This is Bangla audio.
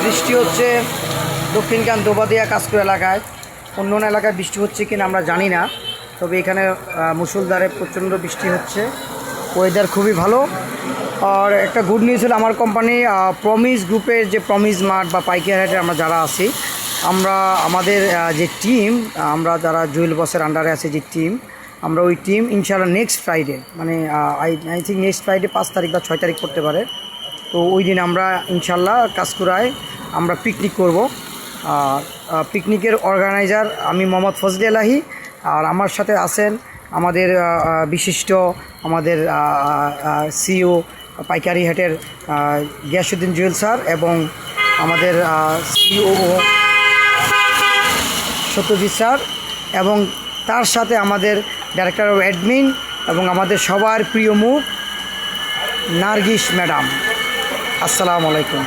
বৃষ্টি হচ্ছে দক্ষিণকান দোবাদিয়া কাজপুর এলাকায়। অন্য অন্য এলাকায় বৃষ্টি হচ্ছে কিনা আমরা জানি না, তবে এখানে মুষলধারে প্রচণ্ড বৃষ্টি হচ্ছে। ওয়েদার খুবই ভালো। আর একটা গুড নিউজ হলো, আমার কোম্পানি প্রমিস গ্রুপের যে প্রমিস মার্ট বা পাইকারি হাটে আমরা যারা আছি, আমরা আমাদের যে টিম, আমরা যারা জুয়েল বসের আন্ডারে আছে যে টিম, আমরা ওই টিম ইনশাআল্লাহ নেক্সট ফ্রাইডে, মানে আই থিঙ্ক নেক্সট ফ্রাইডে 5 তারিখ বা 6 তারিখ করতে পারে, তো ওই দিন আমরা ইনশাআল্লাহ কাজকুরায় আমরা পিকনিক করব। আর পিকনিকের অর্গানাইজার আমি মোহাম্মদ ফজলে এলাহি, আর আমার সাথে আছেন আমাদের বিশিষ্ট আমাদের সিইও পাইকারি হাটের গিয়াসউদ্দিন জুয়েল স্যার, এবং আমাদের সিইও সত্যজিৎ স্যার, এবং তার সাথে আমাদের ডাইরেক্টর অফ অ্যাডমিন এবং আমাদের সবার প্রিয় মুখ নার্গিস ম্যাডাম। আসসালামু আলাইকুম।